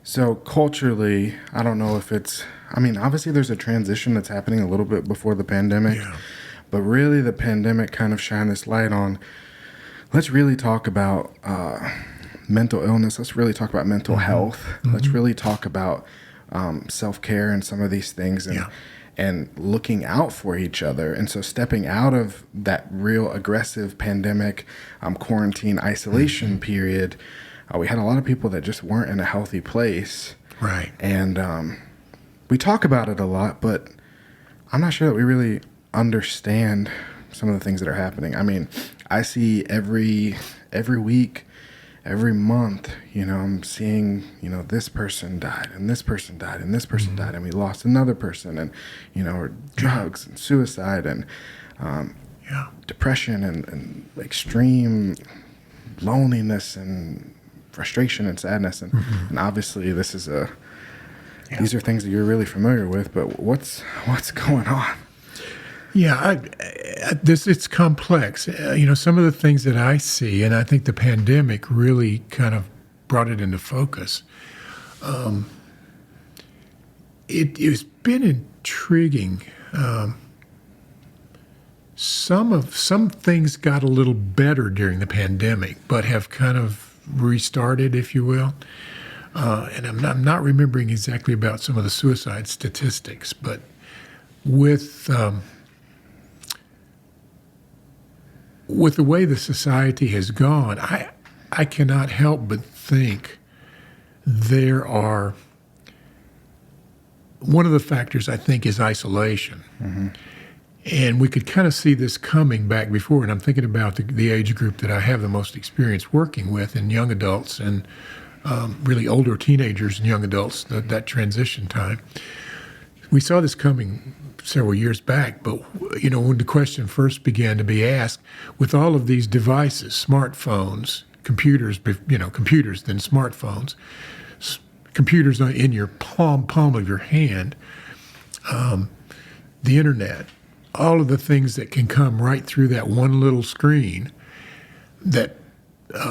So culturally, I don't know if it's, I mean, obviously there's a transition that's happening a little bit before the pandemic, Yeah. but really the pandemic kind of shined this light on, let's really talk about mental illness. Let's really talk about mental health. Let's really talk about self-care and some of these things, and Yeah. and looking out for each other. And so stepping out of that real aggressive pandemic, quarantine, isolation period, we had a lot of people that just weren't in a healthy place. Right. And we talk about it a lot, but I'm not sure that we really understand some of the things that are happening. I mean, I see every week, every month, I'm seeing, this person died and this person died and this person died and we lost another person, and, or drugs and suicide and Yeah. depression and extreme loneliness and frustration and sadness. And obviously this is these are things that you're really familiar with, but what's going on? Yeah, it's complex. Some of the things that I see, and I think the pandemic really kind of brought it into focus. It's been intriguing. Some things got a little better during the pandemic, but have kind of restarted, if you will. And I'm not remembering exactly about some of the suicide statistics, but with the way the society has gone, I cannot help but think one of the factors I think is isolation. And we could kind of see this coming back before, and I'm thinking about the age group that I have the most experience working with, in young adults and really older teenagers and young adults, that transition time. We saw this coming several years back, but when the question first began to be asked, with all of these devices, smartphones, computers, then smartphones, computers in your palm of your hand, the internet, all of the things that can come right through that one little screen, that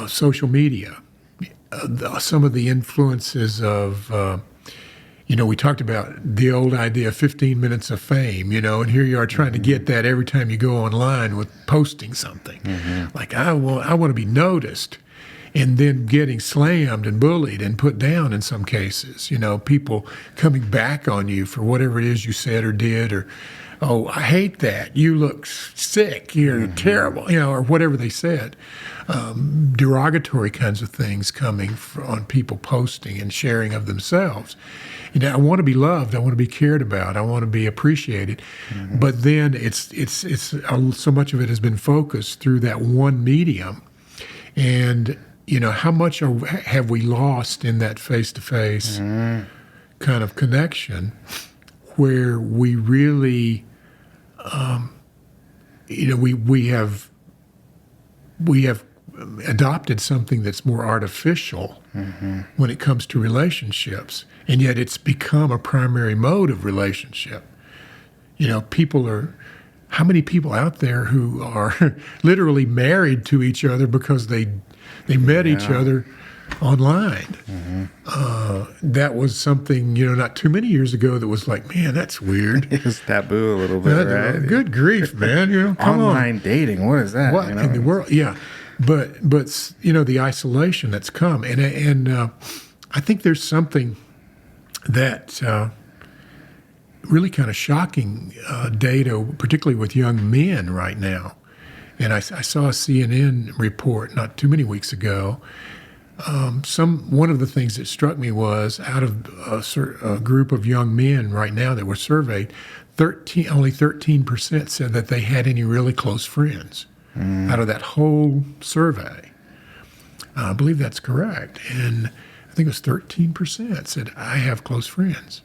social media, some of the influences of we talked about the old idea of 15 minutes of fame, and here you are trying to get that every time you go online with posting something. Like, I want to be noticed, and then getting slammed and bullied and put down in some cases. People coming back on you for whatever it is you said or did, or, oh, I hate that. You look sick. You're terrible, or whatever they said. Derogatory kinds of things coming on people posting and sharing of themselves. I want to be loved. I want to be cared about. I want to be appreciated. But then it's so much of it has been focused through that one medium. And, how much have we lost in that face-to-face kind of connection, where we really, we have adopted something that's more artificial when it comes to relationships, and yet it's become a primary mode of relationship. How many people out there who are literally married to each other because they met each other online? That was something, not too many years ago that was like, man, that's weird. It was taboo a little bit, right? Good grief, man. Come Online dating, what is that? What in the world? Yeah. But the isolation that's come. And I think there's something that really kind of shocking data, particularly with young men right now. And I saw a CNN report not too many weeks ago. One of the things that struck me was, out of a group of young men right now that were surveyed, only 13% said that they had any really close friends out of that whole survey. I believe that's correct. And I think it was 13% said, I have close friends.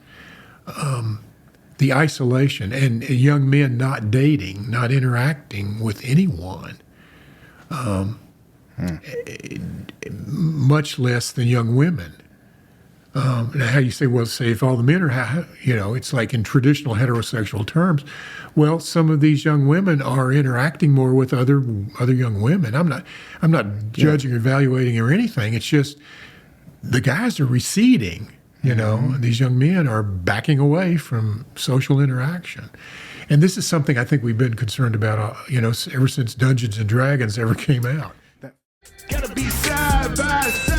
The isolation and young men not dating, not interacting with anyone, much less than young women. Now, how you say, well, say if all the men are, it's like in traditional heterosexual terms. Well, some of these young women are interacting more with other young women. I'm not judging or evaluating or anything. It's just the guys are receding You know, these young men are backing away from social interaction. And this is something I think we've been concerned about, ever since Dungeons and Dragons ever came out. Gotta be side by side.